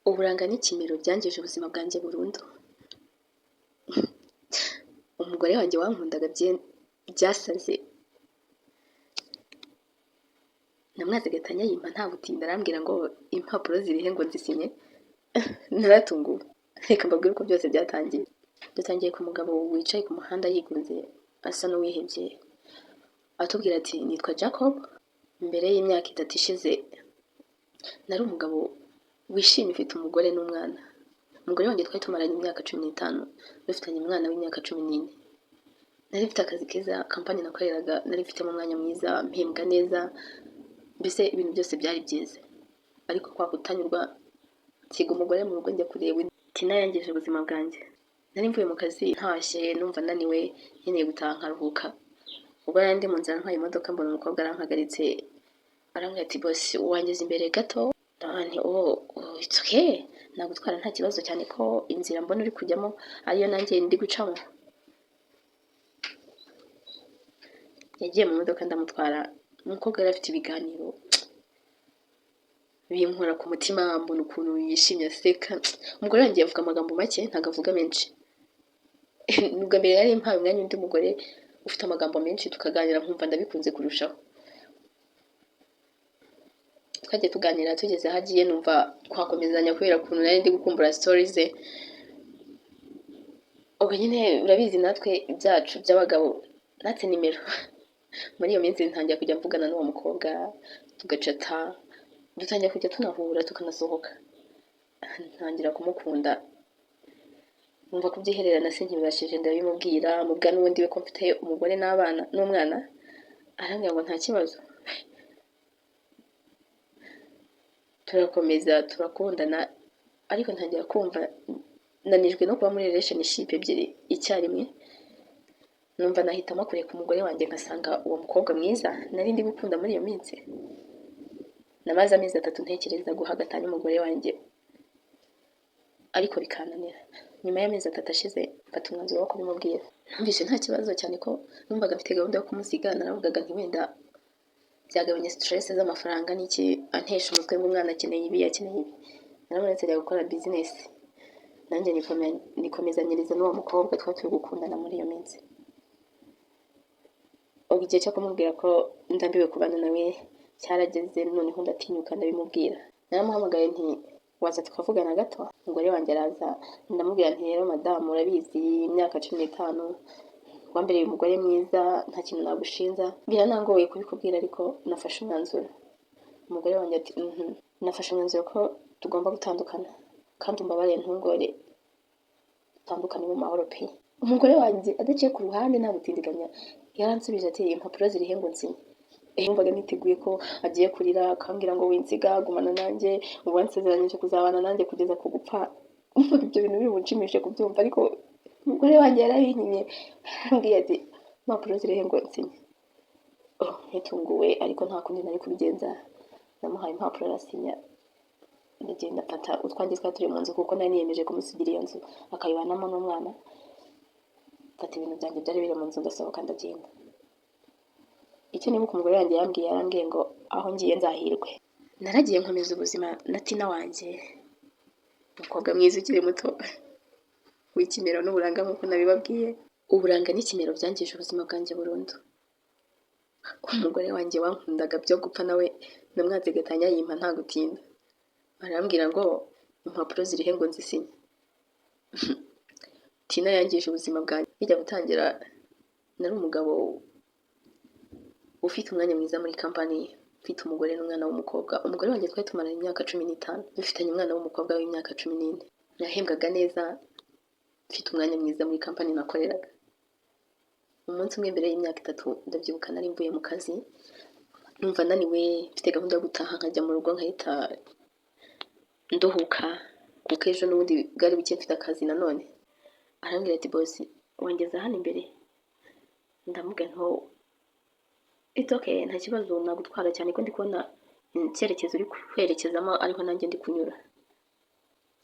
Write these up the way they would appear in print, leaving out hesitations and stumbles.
Uburanga n'ikimero byangije ubuzima bwanjye burundu. Umugore wanjye wankundaga byasaze. Namwaze gatanya yimpa nta gutinda arambwira ngo impapuro zirihe ngo nzisinye. Naratunguwe. Reka mbabwire uko byose byatangiye. Dutangiye ku mugabo wicaye ku muhanda yigunze asa n'uwihebye. Atubwira ati nitwa Jacob. Mbere y'imyaka 3 ishize nari umugabo wishimye ufite umugore n'umwana. Umugore wanjye twari tumaranye imyaka 15, dufitanye umwana w'imyaka 14. Nari mfite akazi keza, kampani nakoreraga, nari mfitemo umwanya mwiza, mpembwa neza, mbese ibintu byose byari byiza. Ariko kwa kutanyurwa nsiga umugore mu rugo njya kureba Tina yangije ubuzima bwanjye. Nari mvuye mu kazi ntashye numva naniwe nkeneye gutaha nkaruhuka. Ubwo yari ndi mu nzira ntwaye imodoka mbona umukobwa arampagaritse arambwira ati boss wangeze imbere gato. Ndabona it's okay nagutwara nta kibazo cyane ko inzira mbona uri kujyamo ariyo nanjye ndi gucamo. Yagiye mu modoka ndamutwara. Umukobwa yari afite ibiganiro binkora ku mutima, mbona ukuntu yishimye aseka. Umugore wanjye yavuga amagambo make ntago avuga menshi. Nubwo mbere yari impaye umwanya undi mugore ufite amagambo menshi tukaganira nkumva ndabikunze kurushaho. Twagiye tuganira tugeze hagiye numva twakomezanya kubera ukuntu nari ndi gukumbura stories ze. Ubwo nyine urabizi natwe ibyacu by'abagabo natse nimero. Muri iyo minsi ntangiye kujya mvugana n'uwo mukobwa tugacata, dutangiye kujya tunahura tukanasohoka. Ntangira kumukunda. Numva kubyihererana sinkibashije ndabimubwira mubwa n'ubundi we ko mfite umugore n'abana n'umwana. Arambwira ngo nta kibazo. Turakomeza turakundana ariko ntangira kumva nanijwe no kuba muri relationship ebyiri icyarimwe. Numva nahitamo kureka umugore wanjye ngasanga uwo mukobwa mwiza nari ndi gukunda muri iyo minsi. Namaze amezi 3 ntekereza guhagatanya umugore wanjye ariko bikananira. Nyuma y'amezi 3 ashize mfata umwanzuro wo kubimubwira. Numvise nta kibazo cyane ko numvaga mfite gahunda yo kumusiga. Naravugaga nti wenda byagabanya stress z'amafaranga n'iki antesha umutwe ngo umwana akeneye ibi yakeneye ibi. Naramuretse ajya gukora business. Nanjye nikomezanyiriza n'uwo mukobwa twaturi gukundana muri iyo minsi. Ubwo igihe cyo kumubwira ko ndambiwe kubana nawe cyarageze, noneho ndatinyuka ndabimubwira. Naramuhamagaye nti waza tukavugana gato. Umugore wanjye araza ndamubwira nti rero madamu urabizi imyaka 15 wambereye umugore mwiza nta kintu nagushinza. Biranangoye kubikubwira ariko nafashe umwanzuro. Umugore wanjye ati nafashe umwanzuro ko tugomba gutandukana kandi umbabarire ntungore tutandukane mu mahoro pe. Umugore wanjye adaciye ku ruhande nta gutindiganya yaransubije ati impapuro zirihe ngo nsinye. Yumvaga niteguye ko agiye kurira akambwira ngo winsiga gumana nanjye ubansezeranyije kuzabana nanjye kugeza ku gupfa. Ibyo bintu bimunshimishe kubyumva ariko umugore wanjye yarabinyimye. Ambwiye ati impapuro zirihe ngo nsinye. Ntitunguwe ariko nta kundi nari kubigenza. Namuhaye impapuro arasinya. Ndagenda mfata utwanjye twaturi mu nzu kuko nari niyemeje kumusigira iyo nzu akayibanamo n'umwana. Mfata ibintu byanjye byari biri mu nzu ndasohoka ndagenda. Icyo nibuka umugore wanjye yarambwiye ngo aho ngiye nzahirwe. Naragiye nkomeza ubuzima na Tina wanjye. Umukobwa mwiza ukiri muto w'ikimero n'uburanga nk'uko nabibabwiye. Uburanga n'ikimero byangije ubuzima bwanjye burundu. Umugore wanjye wankundaga byo gupfa nawe namwaze gatanya yimpa nta gutinda. Arambwira ngo impapuro zirihe ngo nzisinye. Tina yangije ubuzima bwanjye. Bijya gutangira nari umugabo ufite umwanya mwiza muri kampani, ufite umugore n'umwana w'umukobwa. Umugore wanjye twari tumaranye imyaka 15, dufitanye umwana w'umukobwa w'imyaka 14. Nahembwaga neza, mfite umwanya mwiza muri kampani nakoreraga. Umunsi umwe mbere y'imyaka 3 ndabyibuka nari mvuye mu kazi numva naniwe, mfite gahunda yo gutaha nkajya mu rugo nkahita ndohuka kuko ejo n'ubundi bwari buke mfite akazi nanone. Arambwira ati boss wangeze hano imbere. Ndamubwira nto it's okay nta kibazo nagutwara cyane ko ndi kubona icyerekezo uri kwerekezamo ariko nanjye ndi kunyura.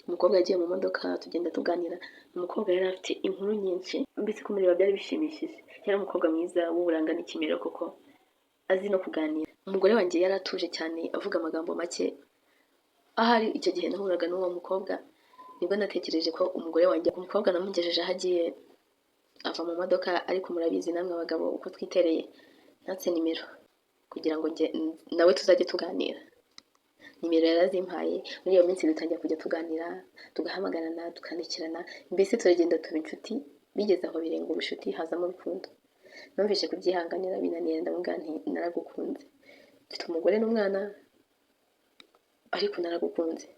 Umukobwa yagiye mu modoka tugenda tuganira. Umukobwa yari afite inkuru nyinshi mbese kumureba byari bishimishije. Yari umukobwa mwiza w'uburanga n'ikimero koko azi no kuganira. Umugore wanjye yaratuje cyane avuga amagambo make ahari icyo gihe nahuraga n'uwo mukobwa nibwo natekereje ko umugore wanjye, umukobwa namugejeje aho agiye ava mu modoka, ariko murabizi namwe abagabo uko twitereye, natse nimero kugira ngo nawe tuzajye tuganira. Nimero yarazimpaye, muri iyo minsi dutangira kujya tuganira, tugahamagarana, tukandikirana, mbese turagenda tuba inshuti, bigeze aho birenga ubushuti hazamo urukundo. Numvise kubyihanganira binaniye, ndamubwira nti naragukunze, mfite umugore n'umwana ariko naragukunze.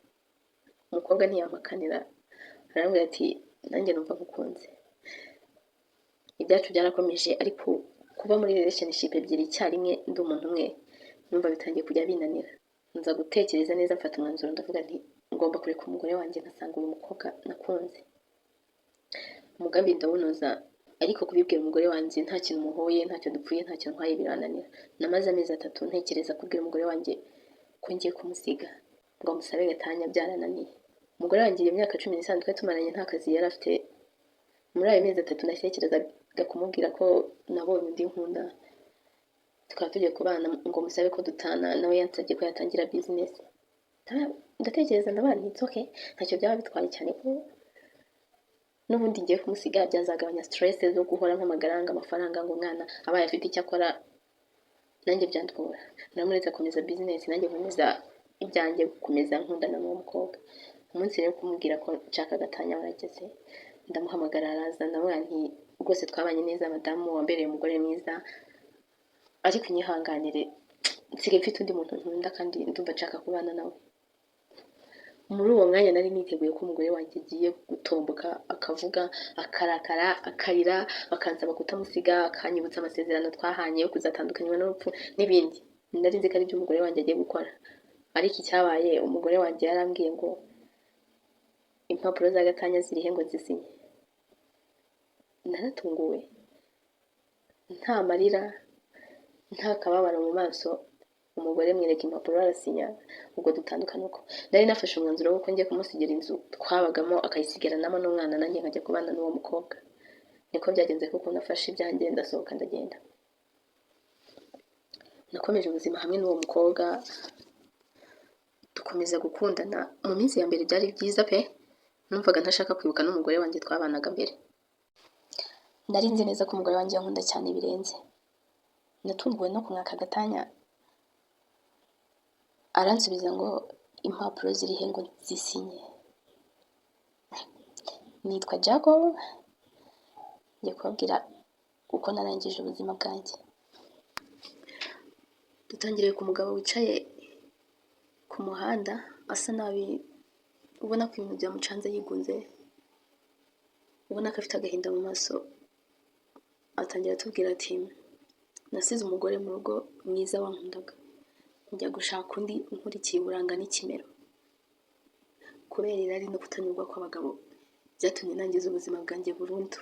Umukobwa ntiyampakanira, arambwira ati nanjye numva ngukunze. Ibyacu byarakomeje, ariko kuba muri relationship ebyiri icyarimwe ndi umuntu umwe numva bitangiye kujya binanira. Nza gutekereza neza, mfata umwanzuro ndavuga nti ngomba kureka umugore wanjye ngasanga uyu mukobwa nakunze. Umugambi ndawunoza, ariko kubibwira umugore wanjye nta kintu muhuye, ntacyo dupfuye, ntacyo ntwaye birananira. Namaze amezi 3 ntekereza kubwira umugore wanjye ko ngiye kumusiga ngo musabe gatanya, byarananiye. Umugore wanjye iyo myaka 15 twari tumaranye nta kazi yari afite. Muri ayo mezi 3 natekerezaga kumubwira ko nabonye undi nkunda, tukaba tugiye kubana, ngo musabe ko dutana. Nawe yansabye ko yatangira business. Ndatekereza ndabana it's okay, ntacyo byaba bitwaye cyane ko n'ubundi ngiye kumusiga, byazagabanya stress zo guhora mpamagaranga amafaranga ngo umwana abaye afite icyo akora nanjye byandwora. Namuretse akomeza business, nanjye nkomeza ibyanjye gukomeza nkundana n'uwo mukobwa. Umunsi rero kumubwira ko nshaka gatanya warageze, ndamuhamagara araza, ndamubwira nti rwose twabanye neza madamu, wambereye umugore mwiza, ariko inyihanganire nsigaye mfite undi muntu nkunda kandi ndumva nshaka kubana nawe. Muri uwo mwanya nari niteguye ko umugore wanjye agiye gutomboka, akavuga, akarakara, akarira, bakansaba kutamusiga, akanyibutsa amasezerano twahanye yo kuzatandukanywa n'urupfu n'ibindi. Nari nzi ko ari byo umugore wanjye agiye gukora, ariko icyabaye umugore wanjye yarambwiye ngo impapuro za gatanya zirihe ngo zisinye. Naratunguwe, nta marira, nta kababaro mu maso, umugore mwereka impapuro arasinya, ubwo dutandukana. Uko nari nafashe umwanzuro w'uko ngiye kumusigira inzu twabagamo, akayisigaranamo n'umwana, nanjye nkajya kubana n'uwo mukobwa. Niko byagenze, kuko nafashe ibyanjye ndasohoka ndagenda. Nakomeje ubuzima hamwe n'uwo mukobwa, dukomeza gukundana. Mu minsi ya mbere byari byiza pe, numvaga ntashaka kwibuka n'umugore wanjye twabanaga mbere. Nari nzi neza ko umugore wanjye yankunda cyane birenze. Natunguwe no kumwaka gatanya, aransubiza ngo impapuro zirihe ngo zisinye. Nitwa Jahdo, ngiye kubabwira uko narangije ubuzima bwanjye. Dutangiriye ku mugabo wicaye ku muhanda asa nabi, ubona ko ibintu byamucanze yigunze, ubona ko afite agahinda mu maso. Atangira atubwira ati nasize umugore mu rugo mwiza wankundaga, njya gushaka undi nkurikiye uburanga n'ikimero. Kubera irari no kutanyurwa kw'abagabo byatumye nangiza ubuzima bwanjye burundu.